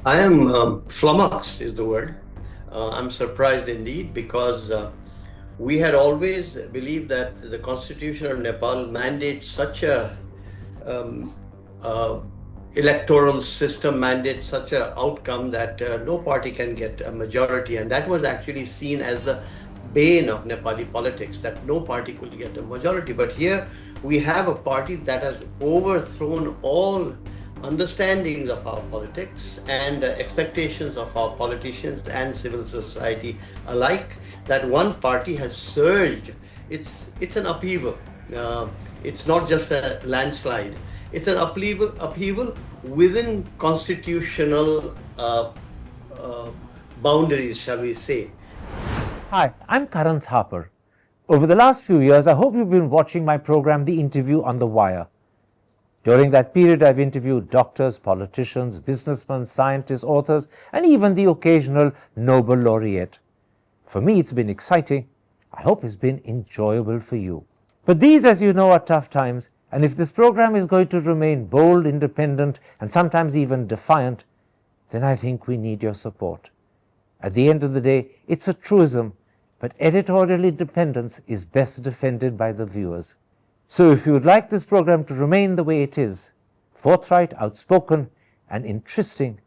I am flummoxed is the word. I'm surprised indeed because we had always believed that the constitution of Nepal mandates such a um, uh, electoral system, mandates such a outcome that no party can get a majority, and that was actually seen as the bane of Nepali politics, that no party could get a majority. But here we have a party that has overthrown all understandings of our politics and expectations of our politicians and civil society alike. That one party has surged. It's an upheaval. Uh, it's not just a landslide. It's an upheaval within constitutional uh, boundaries, shall we say. Hi, I'm Karan Thapar. Over the last few years, I hope you've been watching my program, The Interview on the Wire. During that period, I've interviewed doctors, politicians, businessmen, scientists, authors, and even the occasional Nobel laureate. For me, it's been exciting. I hope it's been enjoyable for you. But these, as you know, are tough times, and if this program is going to remain bold, independent, and sometimes even defiant, then I think we need your support. At the end of the day, it's a truism, but editorial independence is best defended by the viewers. So if you would like this program to remain the way it is, forthright, outspoken, and interesting,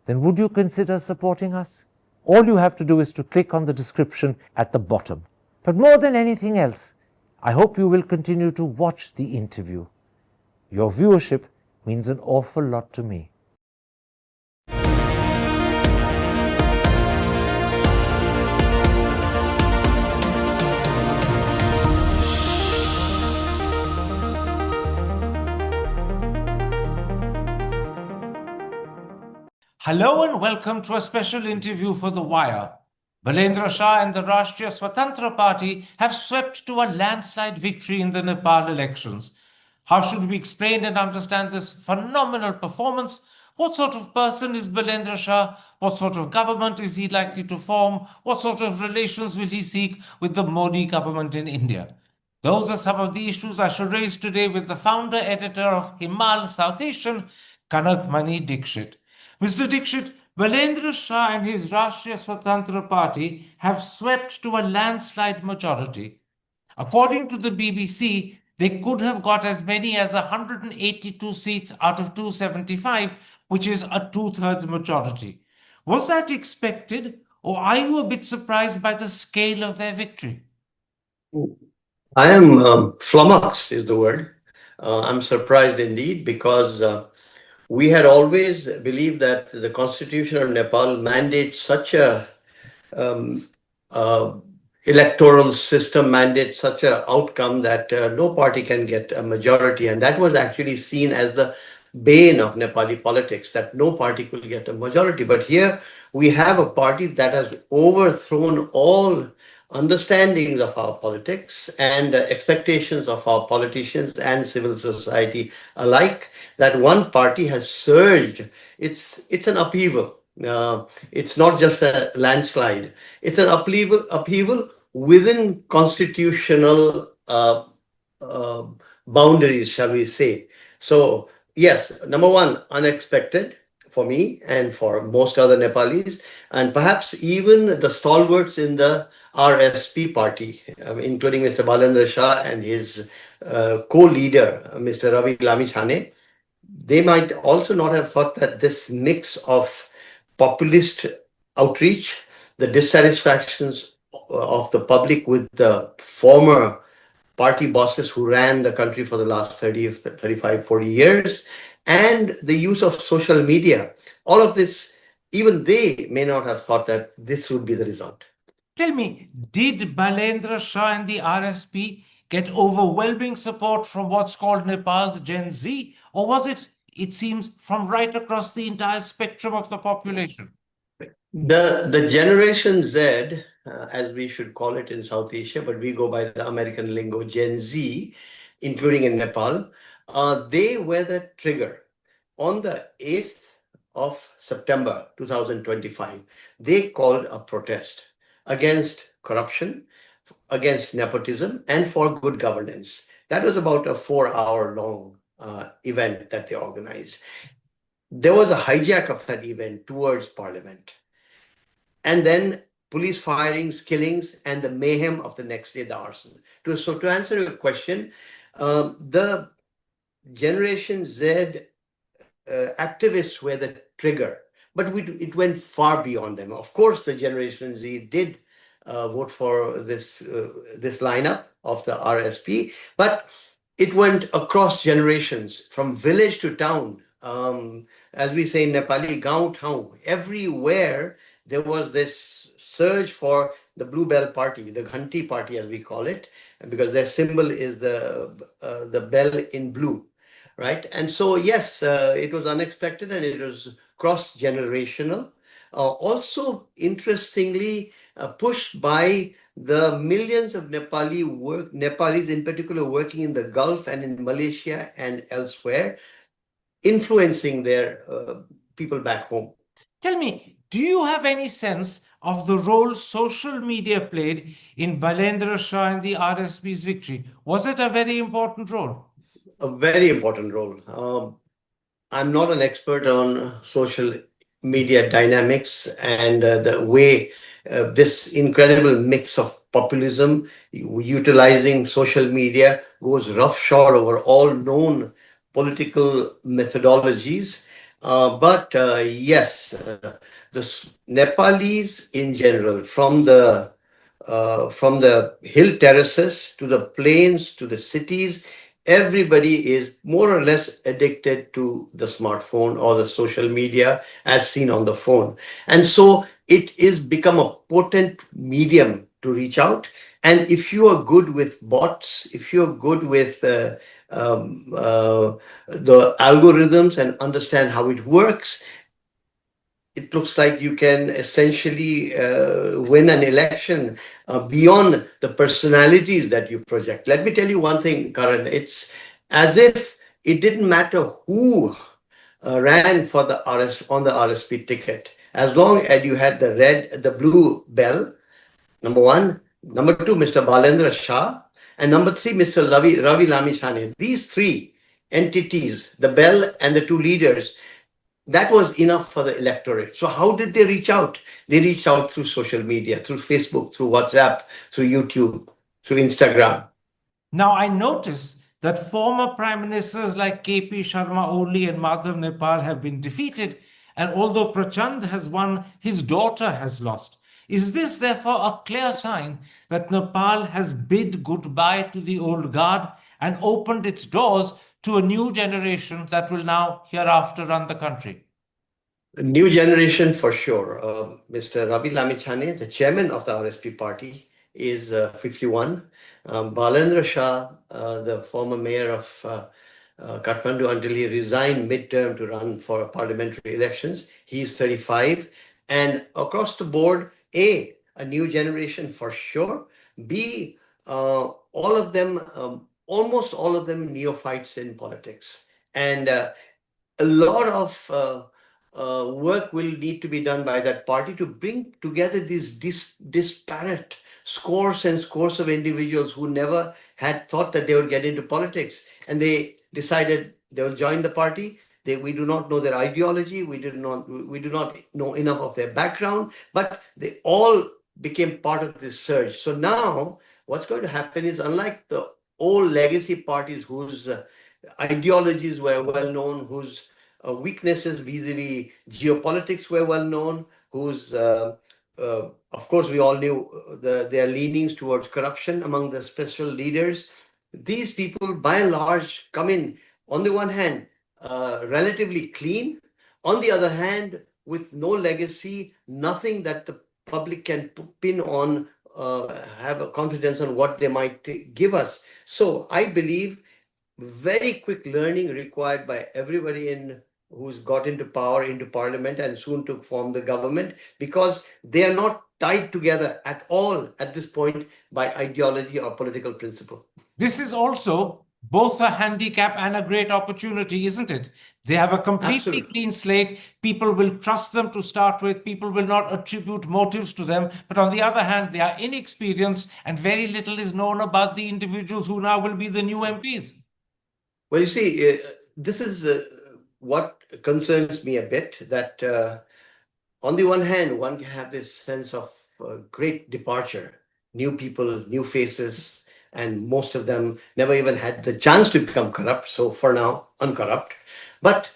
then would you consider supporting us? All you have to do is to click on the description at the bottom. But more than anything else, I hope you will continue to watch the interview. Your viewership means an awful lot to me. Hello and welcome to a special interview for The Wire. Balendra Shah and the Rashtriya Swatantra Party have swept to a landslide victory in the Nepal elections. How should we explain and understand this phenomenal performance? What sort of person is Balendra Shah? What sort of government is he likely to form? What sort of relations will he seek with the Modi government in India? Those are some of the issues I shall raise today with the founder editor of Himal Southasian, Kanak Mani Dixit. Mr. Dixit, Balendra Shah and his Rashtriya Swatantra Party have swept to a landslide majority. According to the BBC, they could have got as many as 182 seats out of 275, which is a two-thirds majority. Was that expected, or are you a bit surprised by the scale of their victory? I am flummoxed is the word. I'm surprised indeed because we had always believed that the constitution of Nepal mandates such a um, uh, electoral system, mandates such a outcome that no party can get a majority, and that was actually seen as the bane of Nepali politics, that no party could get a majority. But here we have a party that has overthrown all understandings of our politics and expectations of our politicians and civil society alike. That one party has surged. It's an upheaval. It's not just a landslide. It's an upheaval within constitutional uh, boundaries, shall we say. So, yes, number one, unexpected for me and for most other Nepalis, and perhaps even the stalwarts in the RSP party, including Mr. Balendra Shah and his co-leader, Mr. Ravi Lamichhane. They might also not have thought that this mix of populist outreach, the dissatisfactions of the public with the former party bosses who ran the country for the last 30, 35, 40 years, and the use of social media. All of this, even they may not have thought that this would be the result. Tell me, did Balendra Shah and the RSP get overwhelming support from what's called Nepal's Gen Z, or was it seems, from right across the entire spectrum of the population? The Generation Z, as we should call it in South Asia, but we go by the American lingo, Gen Z, including in Nepal, they were the trigger. On the 8th of September 2025, they called a protest against corruption, against nepotism, and for good governance. That was about a 4-hour long event that they organized. there was a hijack of that event towards parliament. And then police firings, killings, and the mayhem of the next day, the arson. To answer your question, the Generation Z activists were the trigger, but it went far beyond them. Of course, the Generation Z did vote for this lineup of the RSP, but it went across generations, from village to town. As we say in Nepali, gaon town. Everywhere there was this surge for the Blue Bell Party, the Ghanti Party, as we call it, because their symbol is the bell in blue, right? And so, yes, it was unexpected and it was cross generational. Also, interestingly, pushed by the millions of Nepalis in particular working in the Gulf and in Malaysia and elsewhere, influencing their people back home. Tell me, do you have any sense of the role social media played in Balendra Shah and the RSP's victory? Was it a very important role? A very important role. I'm not an expert on social media dynamics and the way this incredible mix of populism utilizing social media goes roughshod over all known political methodologies. But yes, Nepalis in general, from the hill terraces to the plains to the cities, everybody is more or less addicted to the smartphone or the social media as seen on the phone. And so it is become a potent medium to reach out. And if you are good with bots, if you're good with the algorithms and understand how it works, it looks like you can essentially win an election beyond the personalities that you project. Let me tell you one thing, Karan. It's as if it didn't matter who ran for the on the RSP ticket, as long as you had the blue bell. Number one, number two, Mr. Balendra Shah, and number three, Mr. Ravi Lamishane. These three entities, the bell and the two leaders, that was enough for the electorate. So how did they reach out? They reached out through social media, through Facebook, through WhatsApp, through YouTube, through Instagram. Now, I notice that former prime ministers like KP Sharma Oli and Madhav Nepal have been defeated, and although Prachand has won, his daughter has lost. Is this therefore a clear sign that Nepal has bid goodbye to the old guard and opened its doors to a new generation that will now hereafter run the country? A new generation for sure. Mr. Ravi Lamichhane, the chairman of the RSP party, is 51. Balendra Shah, the former mayor of Kathmandu until he resigned midterm to run for parliamentary elections, he's 35. And across the board, a new generation for sure. B, all of them, almost all of them neophytes in politics. And a lot of work will need to be done by that party to bring together these disparate scores and scores of individuals who never had thought that they would get into politics, and they decided they will join the party. We do not know their ideology. We do not know enough of their background, but they all became part of this surge. So now what's going to happen is, unlike the old legacy parties whose ideologies were well known, whose weaknesses vis-a-vis geopolitics were well known, whose, of course, we all knew their leanings towards corruption among the special leaders. These people, by and large, come in, on the one hand, relatively clean, on the other hand, with no legacy, nothing that the public can pin on, have a confidence on what they might give us. So I believe very quick learning required by everybody who's got into power, into parliament, and soon to form the government, because they are not tied together at all at this point by ideology or political principle. This is also both a handicap and a great opportunity, isn't it? They have a completely Absolutely. clean slate. People will trust them to start with. People will not attribute motives to them. But on the other hand, they are inexperienced and very little is known about the individuals who now will be the new MPs. Well, you see, this is what concerns me a bit that on the one hand, one can have this sense of great departure, new people, new faces, and most of them never even had the chance to become corrupt. So for now, uncorrupt. But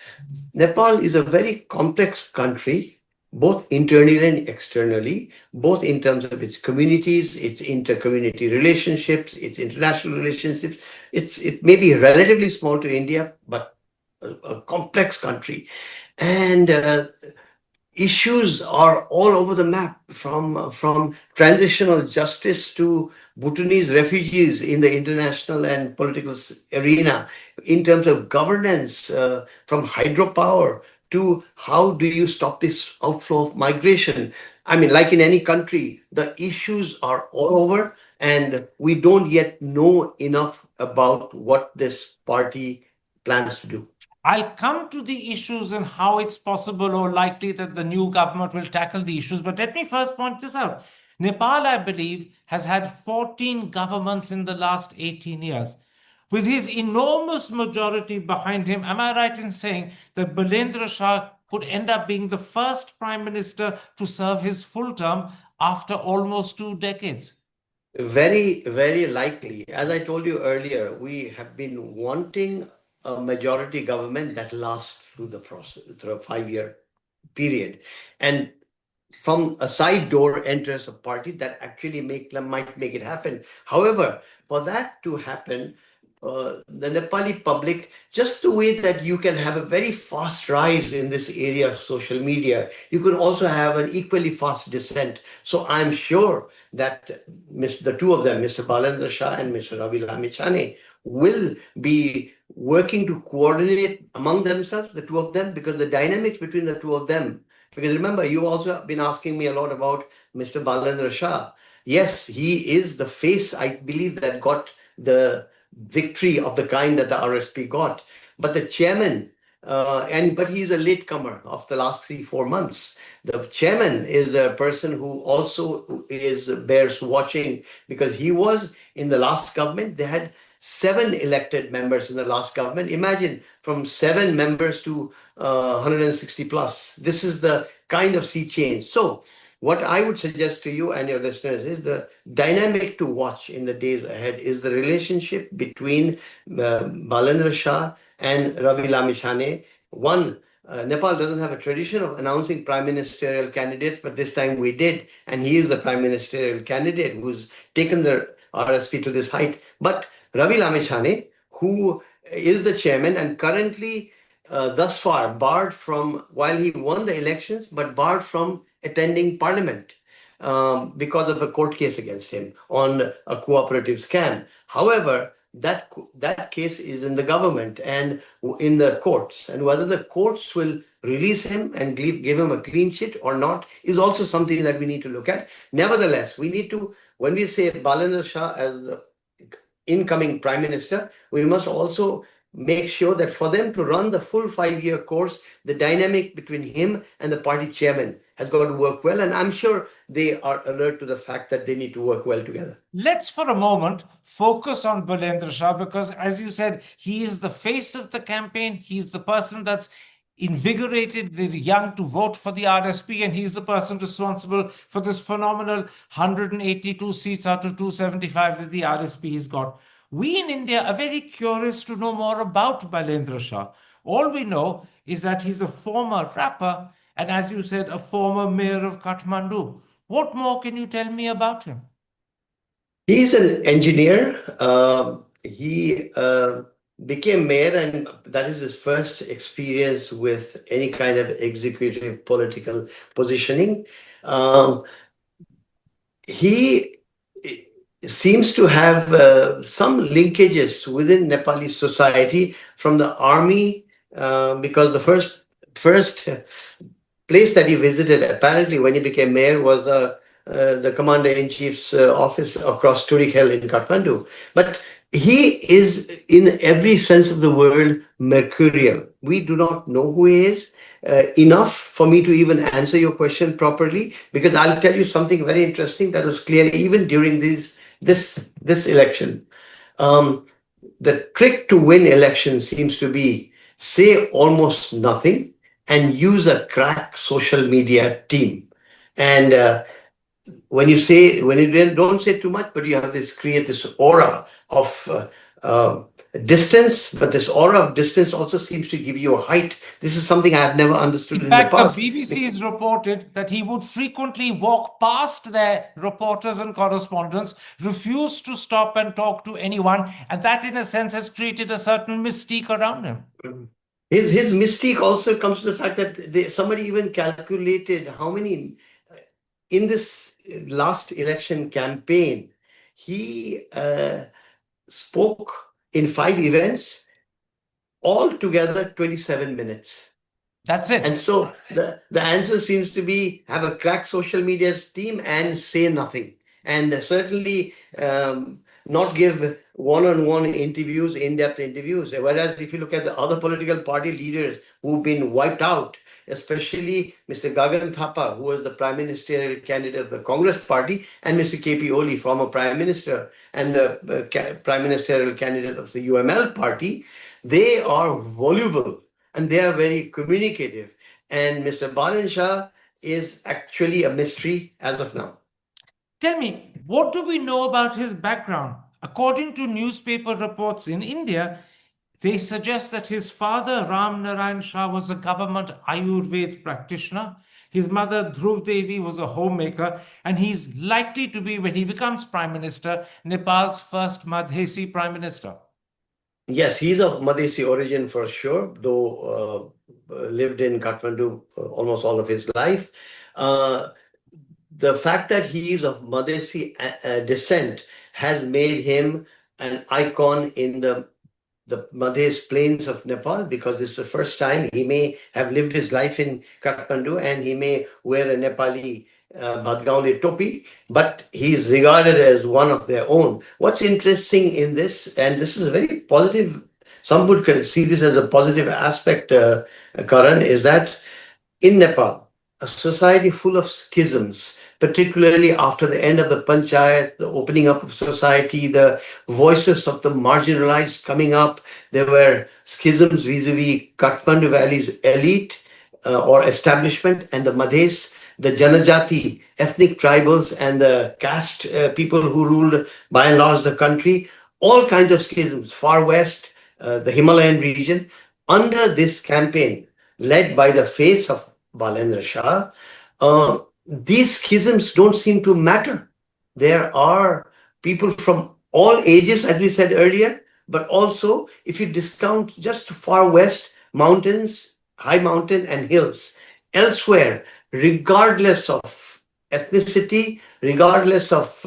Nepal is a very complex country, both internally and externally, both in terms of its communities, its inter-community relationships, its international relationships. It may be relatively small to India, but a complex country. And issues are all over the map, from transitional justice to Bhutanese refugees in the international and political arena, in terms of governance, from hydropower to how do you stop this outflow of migration. I mean, like in any country, the issues are all over, and we don't yet know enough about what this party plans to do. I'll come to the issues and how it's possible or likely that the new government will tackle the issues. But let me first point this out. Nepal, I believe, has had 14 governments in the last 18 years. With his enormous majority behind him, am I right in saying that Balendra Shah could end up being the first prime minister to serve his full term after almost 2 decades? Very, very likely. As I told you earlier, we have been wanting a majority government that lasts through the process, through a 5 year period. And from a side door enters a party that actually might make it happen. However, for that to happen, the Nepali public, just the way that you can have a very fast rise in this area of social media, you could also have an equally fast descent. So I'm sure that the two of them, Mr. Balendra Shah and Mr. Ravi Lamichhane, will be working to coordinate among themselves, the two of them, because the dynamics between the two of them. Because remember, you also been asking me a lot about Mr. Balendra Shah. Yes, he is the face, I believe, that got the victory of the kind that the RSP got. But the chairman, but he's a latecomer of the last 3-4 months. The chairman is a person who also bears watching, because he was in the last government. They had 7 elected members in the last government. Imagine, from 7 members to 160 plus. This is the kind of sea change. So what I would suggest to you and your listeners is the dynamic to watch in the days ahead is the relationship between Balendra Shah and Ravi Lamichhane. One, Nepal doesn't have a tradition of announcing prime ministerial candidates, but this time we did. And he is the prime ministerial candidate who's taken the RSP to this height. But Ravi Lamichhane, who is the chairman and currently thus far barred from, while he won the elections, but barred from attending parliament because of a court case against him on a cooperative scam. However, that case is in the government and in the courts, and whether the courts will release him and give him a clean sheet or not is also something that we need to look at. Nevertheless, we need to, when we say Balendra Shah as the incoming prime minister, we must also make sure that for them to run the full 5 year course, the dynamic between him and the party chairman has got to work well. And I'm sure they are alert to the fact that they need to work well together. Let's for a moment focus on Balendra Shah, because as you said, he is the face of the campaign. He's the person that's invigorated the young to vote for the RSP, and he's the person responsible for this phenomenal 182 seats out of 275 that the RSP has got. We in India are very curious to know more about Balendra Shah. All we know is that he's a former rapper and, as you said, a former mayor of Kathmandu. What more can you tell me about him? He's an engineer. He became mayor, and that is his first experience with any kind of executive political positioning. He seems to have some linkages within Nepali society from the army, because the first place that he visited, apparently, when he became mayor, was the commander-in-chief's office across Turik Hill in Kathmandu. But he is, in every sense of the word, mercurial. We do not know who he is enough for me to even answer your question properly, because I'll tell you something very interesting that was clear even during this election. The trick to win elections seems to be say almost nothing, and use a crack social media team. And when you don't say too much, but you have this create this aura of distance, but this aura of distance also seems to give you a height. This is something I have never understood In in the fact, the past. BBC has reported that he would frequently walk past their reporters and correspondents, refuse to stop and talk to anyone, and that, in a sense, has created a certain mystique around him. His mystique also comes to the fact that somebody even calculated how many in this last election campaign he spoke in 5 events, altogether 27 minutes. That's it. And so the answer seems to be have a crack social media team and say nothing. And certainly not give one-on-one interviews, in-depth interviews. Whereas if you look at the other political party leaders who've been wiped out, especially Mr. Karan Thapar, who was the prime ministerial candidate of the Congress party, and Mr. KP Oli, former prime minister, and the prime ministerial candidate of the UML party, they are voluble and they are very communicative. And Mr. Balendra Shah is actually a mystery as of now. Tell me, what do we know about his background? According to newspaper reports in India, they suggest that his father, Ram Narayan Shah, was a government Ayurveda practitioner. His mother, Dhruv Devi, was a homemaker, and he's likely to be, when he becomes prime minister, Nepal's first Madhesi prime minister. Yes, he's of Madhesi origin for sure, though lived in Kathmandu almost all of his life. The fact that he is of Madhesi descent has made him an icon in the Madhes plains of Nepal, because it's the first time he may have lived his life in Kathmandu and he may wear a Nepali Bhadgauli topi, but he is regarded as one of their own. What's interesting in this, and this is a very positive, some would see this as a positive aspect, Karan, is that in Nepal, a society full of schisms, particularly after the end of the panchayat, the opening up of society, the voices of the marginalized coming up, there were schisms vis-a-vis Kathmandu Valley's elite or establishment and the Madhes, the Janajati, ethnic tribals, and the caste people who ruled by and large the country, all kinds of schisms, far west, the Himalayan region. Under this campaign, led by the face of Balendra Shah, these schisms don't seem to matter. There are people from all ages, as we said earlier, but also if you discount just far west, mountains, high mountain and hills. Elsewhere, regardless of ethnicity, regardless of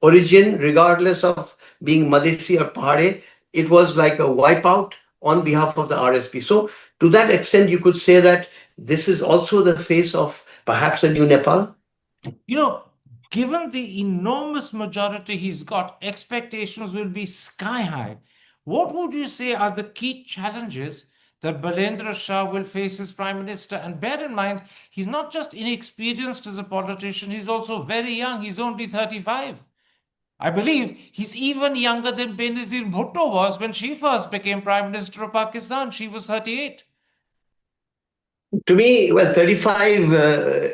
origin, regardless of being Madhesi or Pahade, it was like a wipeout on behalf of the RSP. So to that extent, you could say that this is also the face of perhaps a new Nepal. You know, given the enormous majority he's got, expectations will be sky high. What would you say are the key challenges that Balendra Shah will face as prime minister? And bear in mind, he's not just inexperienced as a politician, he's also very young. He's only 35. I believe he's even younger than Benazir Bhutto was when she first became prime minister of Pakistan. She was 38. To me, well, 35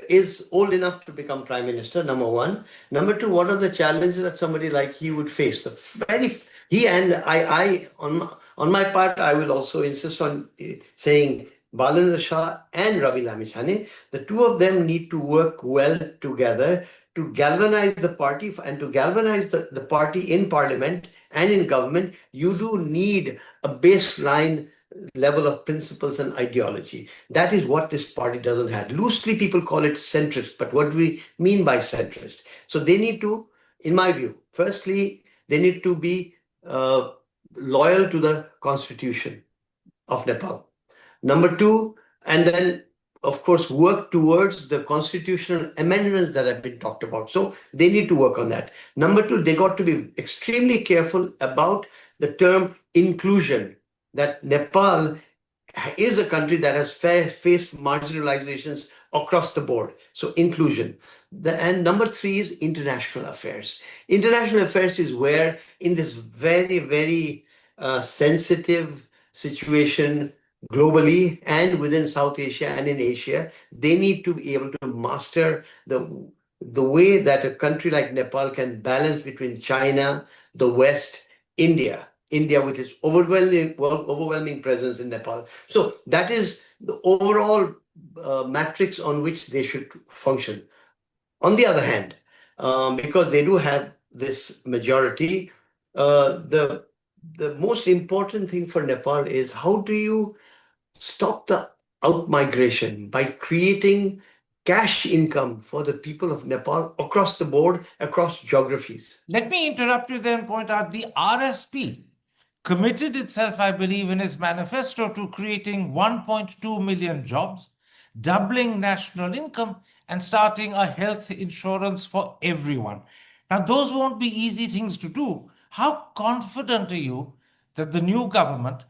is old enough to become prime minister, number one. Number two, what are the challenges that somebody like he would face? He and on my part, I will also insist on saying Balendra Shah and Ravi Lamichhane, the two of them need to work well together to galvanize the party, and to galvanize the party in parliament and in government. You do need a baseline level of principles and ideology. That is what this party doesn't have. Loosely, people call it centrist, but what do we mean by centrist? So they need to, in my view, firstly, they need to be loyal to the constitution of Nepal. Number two, and then, of course, work towards the constitutional amendments that have been talked about. So they need to work on that. Number two, they got to be extremely careful about the term inclusion, that Nepal is a country that has faced marginalizations across the board. So inclusion. And number three is international affairs. International affairs is where, in this very, very sensitive situation globally and within South Asia and in Asia. They need to be able to master the way that a country like Nepal can balance between China, the West, India with its overwhelming presence in Nepal. So that is the overall matrix on which they should function. On the other hand, because they do have this majority, the most important thing for Nepal is how do you stop the out migration by creating cash income for the people of Nepal across the board, across geographies. Let me interrupt you there and point out the RSP committed itself, I believe, in its manifesto to creating 1.2 million jobs, doubling national income, and starting a health insurance for everyone. Now, those won't be easy things to do. How confident are you that the new government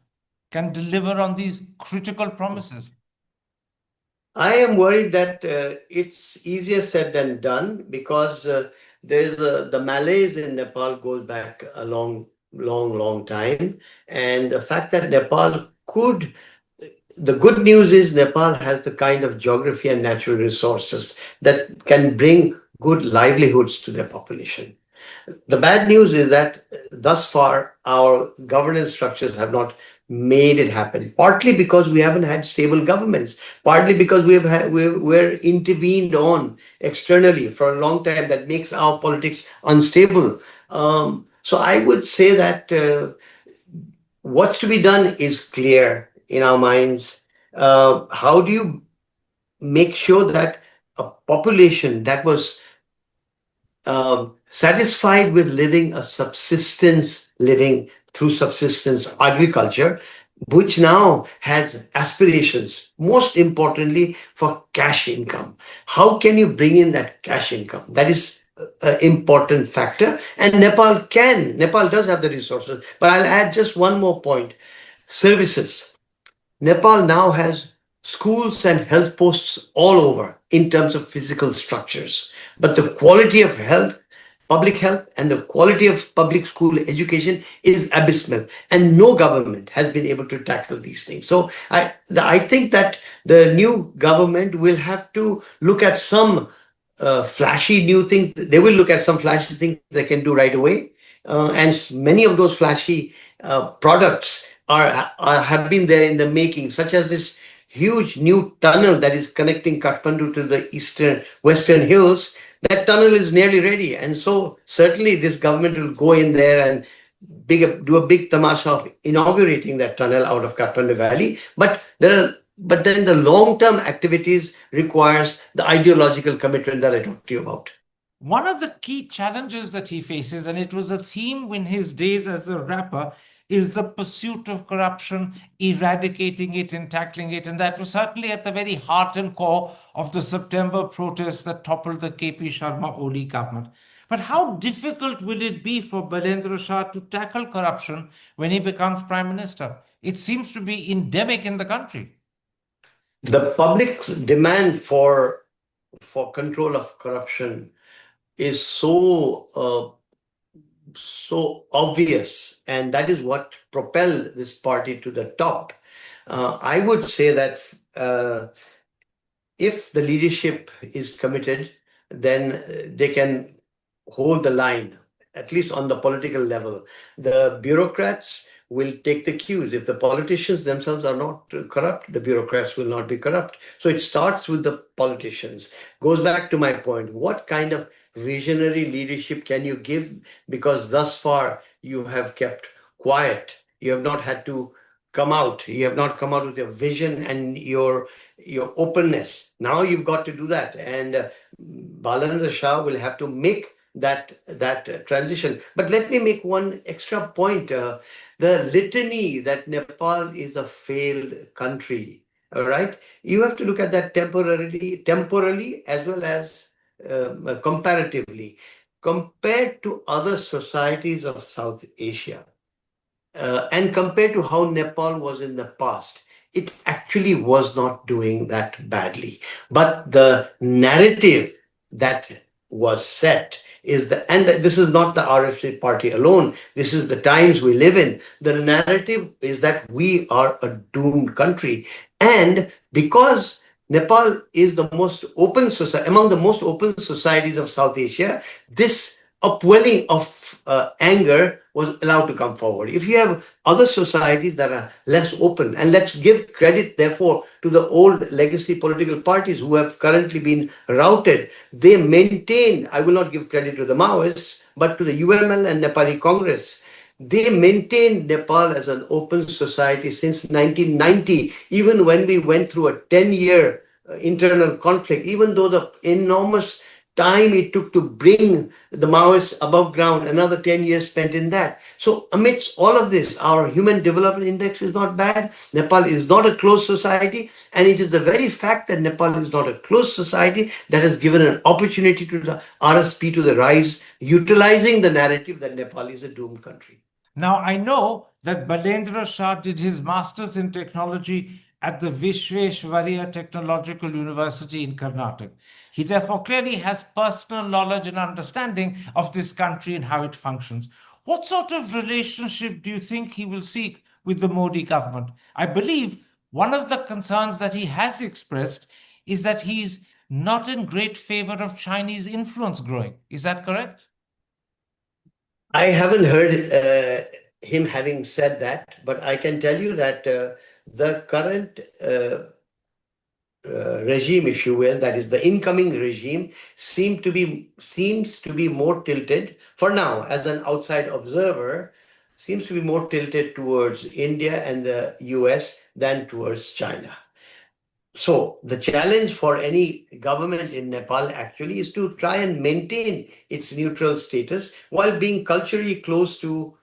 can deliver on these critical promises? I am worried that it's easier said than done because the Malays in Nepal goes back a long time, and the fact that Nepal could. The good news is Nepal has the kind of geography and natural resources that can bring good livelihoods to their population. The bad news is that thus far our governance structures have not made it happen. Partly because we haven't had stable governments, partly because we're intervened on externally for a long time that makes our politics unstable. So I would say that what's to be done is clear in our minds. How do you make sure that a population that was satisfied with living a subsistence living through subsistence agriculture, which now has aspirations, most importantly for cash income. How can you bring in that cash income? That is an important factor. And Nepal does have the resources. But I'll add just one more point. Services. Nepal now has schools and health posts all over in terms of physical structures. But the quality of health, public health, and the quality of public school education is abysmal. And no government has been able to tackle these things. So I think that the new government will have to look at some flashy new things. They will look at some flashy things they can do right away. And many of those flashy products have been there in the making, such as this huge new tunnel that is connecting Kathmandu to the western hills. That tunnel is nearly ready, and so certainly this government will go in there and do a big tamasha of inaugurating that tunnel out of Kathmandu Valley. But then the long-term activities requires the ideological commitment that I talked to you about. One of the key challenges that he faces, and it was a theme in his days as a rapper, is the pursuit of corruption, eradicating it and tackling it. And that was certainly at the very heart and core of the September protests that toppled the KP Sharma Oli government. But how difficult will it be for Balendra Shah to tackle corruption when he becomes prime minister? It seems to be endemic in the country. The public's demand for control of corruption is so obvious, and that is what propelled this party to the top. I would say that if the leadership is committed, then they can hold the line, at least on the political level. The bureaucrats will take the cues. If the politicians themselves are not corrupt, the bureaucrats will not be corrupt. So it starts with the politicians. Goes back to my point. What kind of visionary leadership can you give? Because thus far you have kept quiet. You have not had to come out. You have not come out with your vision and your openness. Now you've got to do that. And Balendra Shah will have to make that transition. But let me make one extra point. The litany that Nepal is a failed country. All right, you have to look at that temporally as well as comparatively, compared to other societies of South Asia, and compared to how Nepal was in the past. It actually was not doing that badly. But the narrative that was set and this is not the RFC party alone. This is the times we live in. The narrative is that we are a doomed country. And because Nepal is the most open society, among the most open societies of South Asia, this upwelling of anger was allowed to come forward. If you have other societies that are less open, and let's give credit, therefore, to the old legacy political parties who have currently been routed, they maintained, I will not give credit to the Maoists, but to the UML and Nepali Congress. They maintained Nepal as an open society since 1990, even when we went through a 10-year internal conflict, even though the enormous time it took to bring the Maoists above ground, another 10 years spent in that. So amidst all of this, our Human Development Index is not bad. Nepal is not a closed society. And it is the very fact that Nepal is not a closed society that has given an opportunity to the RSP to the rise, utilizing the narrative that Nepal is a doomed country. Now, I know that Balendra Shah did his master's in technology at the Vishveshwarya Technological University in Karnataka. He therefore clearly has personal knowledge and understanding of this country and how it functions. What sort of relationship do you think he will seek with the Modi government? I believe one of the concerns that he has expressed is that he's not in great favor of Chinese influence growing. Is that correct? I haven't heard him having said that, but I can tell you that the current regime, if you will, that is the incoming regime, seems to be more tilted for now, as an outside observer, seems to be more tilted towards India and the US than towards China. So the challenge for any government in Nepal actually is to try and maintain its neutral status while being culturally close to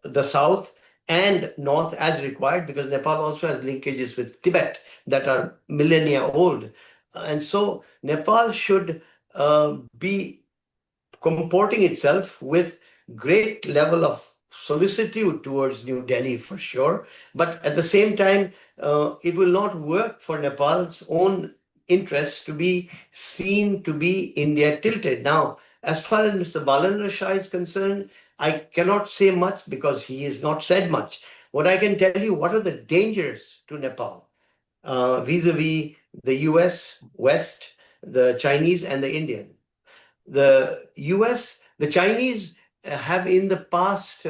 the south and north as required, because Nepal also has linkages with Tibet that are millennia old. And so Nepal should be comporting itself with great level of solicitude towards New Delhi for sure. But at the same time, it will not work for Nepal's own interests to be seen to be India tilted. Now, as far as Mr. Balendra Shah is concerned, I cannot say much because he has not said much. What I can tell you, what are the dangers to Nepal vis-a-vis the US, West, the Chinese, and the Indian? The US, the Chinese have in the past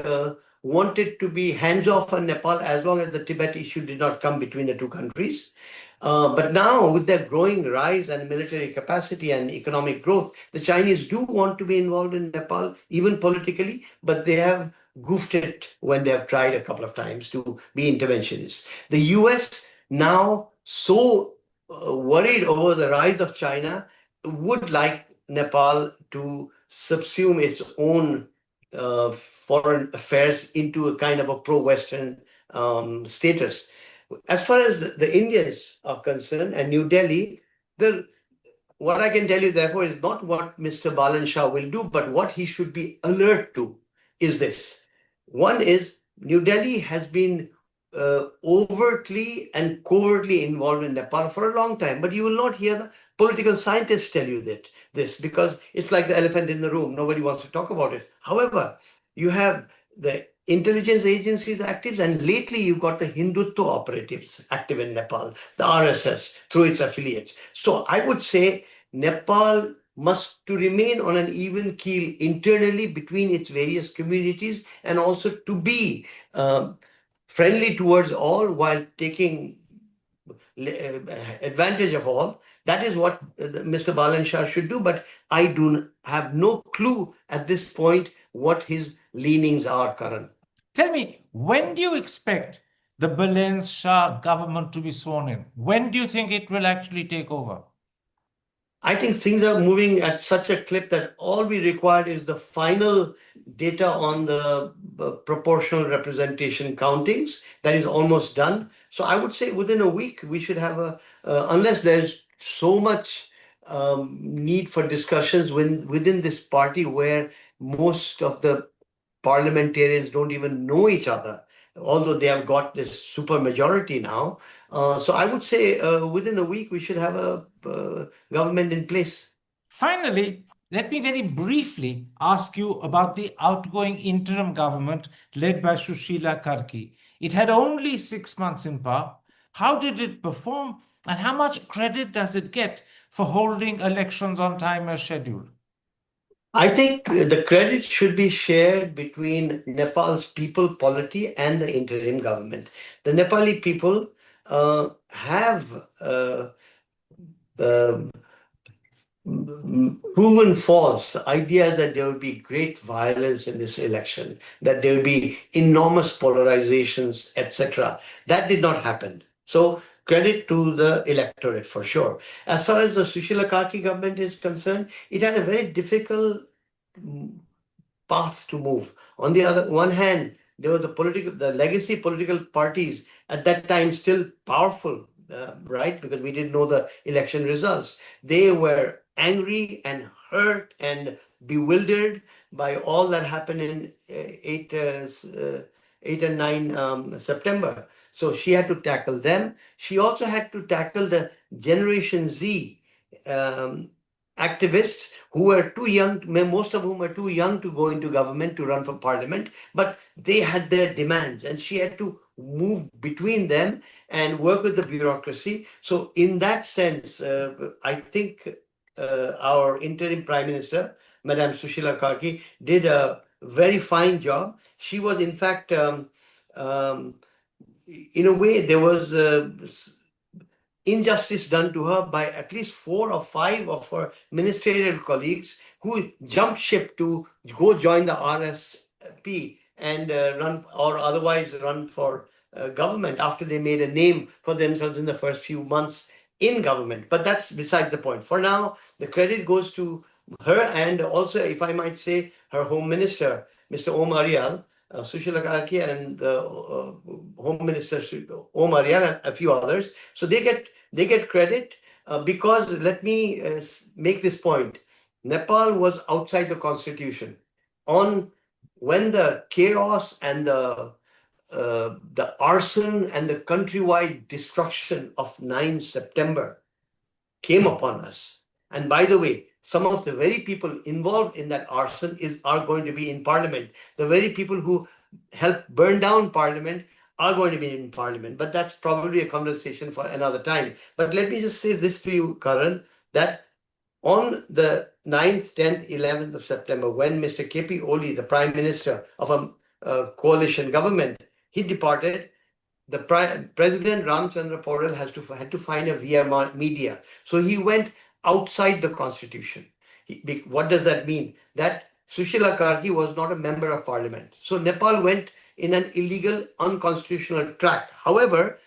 wanted to be hands off on Nepal as long as the Tibet issue did not come between the two countries. But now, with their growing rise and military capacity and economic growth, the Chinese do want to be involved in Nepal, even politically, but they have goofed it when they have tried a couple of times to be interventionists. The US, now so worried over the rise of China, would like Nepal to subsume its own foreign affairs into a kind of a pro-Western status. As far as the Indians are concerned and New Delhi, what I can tell you, therefore, is not what Mr. Balan Shah will do, but what he should be alert to is this. One is New Delhi has been overtly and covertly involved in Nepal for a long time, but you will not hear the political scientists tell you this because it's like the elephant in the room. Nobody wants to talk about it. However, you have the intelligence agencies active, and lately you've got the Hindutva operatives active in Nepal, the RSS through its affiliates. So I would say Nepal must to remain on an even keel internally between its various communities, and also to be friendly towards all while taking advantage of all. That is what Mr. Balan Shah should do. But I have no clue at this point what his leanings are, Karan. Tell me, when do you expect the Balendra Shah government to be sworn in? When do you think it will actually take over? I think things are moving at such a clip that all we required is the final data on the proportional representation countings. That is almost done. So I would say within a week, we should have unless there's so much need for discussions within this party where most of the parliamentarians don't even know each other, although they have got this super majority now. So I would say within a week we should have a government in place. Finally, let me very briefly ask you about the outgoing interim government led by Sushila Karki. It had only 6 months in power. How did it perform, and how much credit does it get for holding elections on time as scheduled? I think the credit should be shared between Nepal's people polity and the interim government. The Nepali people have uh, proven false the idea that there would be great violence in this election, that there would be enormous polarizations, etc. That did not happen. So credit to the electorate for sure. As far as the Sushila Karki government is concerned, it had a very difficult path to move. On the other one hand, there were the legacy political parties at that time still powerful, right? Because we didn't know the election results. They were angry and hurt and bewildered by all that happened in 8 and 9 September. So she had to tackle them. She also had to tackle the Generation Z um, activists who were too young, most of whom were too young to go into government, to run for parliament, but they had their demands and she had to move between them and work with the bureaucracy. So in that sense, I think our interim prime minister, Madame Sushila Karki, did a very fine job. She was in fact, in a way, there was injustice done to her by at least 4 or 5 of her ministerial colleagues who jumped ship to go join the RSP and run or otherwise run for government after they made a name for themselves in the first few months in government. But that's besides the point. For now, the credit goes to her and also, if I might say, her home minister, Mr. Om Aryal, Sushila Karki and Home Minister Om Aryal and a few others. So they get credit because let me make this point. Nepal was outside the constitution. When the chaos and the arson and the countrywide destruction of 9 September came upon us. And by the way, some of the very people involved in that arson are going to be in parliament. The very people who helped burn down parliament are going to be in parliament. But that's probably a conversation for another time. But let me just say this to you, Karan, that on the 9th, 10th, 11th of September, when Mr. KP Oli, the prime minister of a coalition government, he departed, the President Ramchandra Paul had to find a via media. So he went outside the constitution. What does that mean? That Sushila Karki was not a member of parliament. So Nepal went in an illegal, unconstitutional track. However,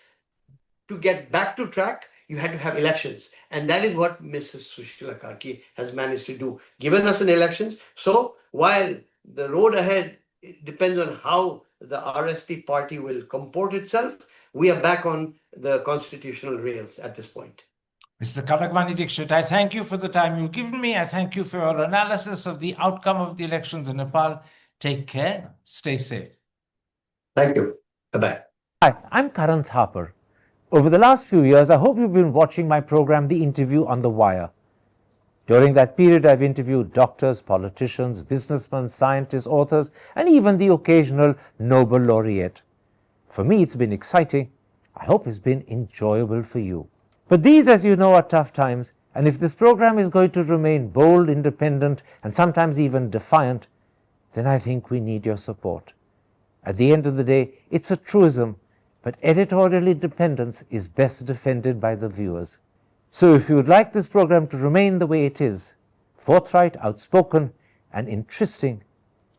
to get back to track, you had to have elections. And that is what Mrs. Sushila Karki has managed to do. Given us an elections. So while the road ahead depends on how the RSP party will comport itself, we are back on the constitutional rails at this point. Mr. Kanak Mani Dixit, I thank you for the time you've given me. I thank you for your analysis of the outcome of the elections in Nepal. Take care. Stay safe. Thank you. Bye-bye. Hi, I'm Karan Thapar. Over the last few years, I hope you've been watching my program, The Interview on the Wire. During that period, I've interviewed doctors, politicians, businessmen, scientists, authors, and even the occasional Nobel laureate. For me, it's been exciting. I hope it's been enjoyable for you. But these, as you know, are tough times, and if this program is going to remain bold, independent, and sometimes even defiant, then I think we need your support. At the end of the day, it's a truism, but editorial independence is best defended by the viewers. So if you would like this program to remain the way it is, forthright, outspoken, and interesting,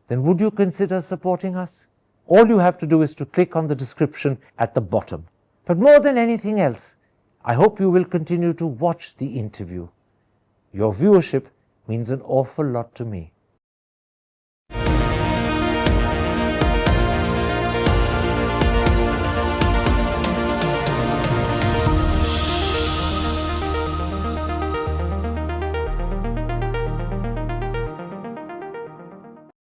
then would you consider supporting us? All you have to do is to click on the description at the bottom. But more than anything else, I hope you will continue to watch the interview. Your viewership means an awful lot to me.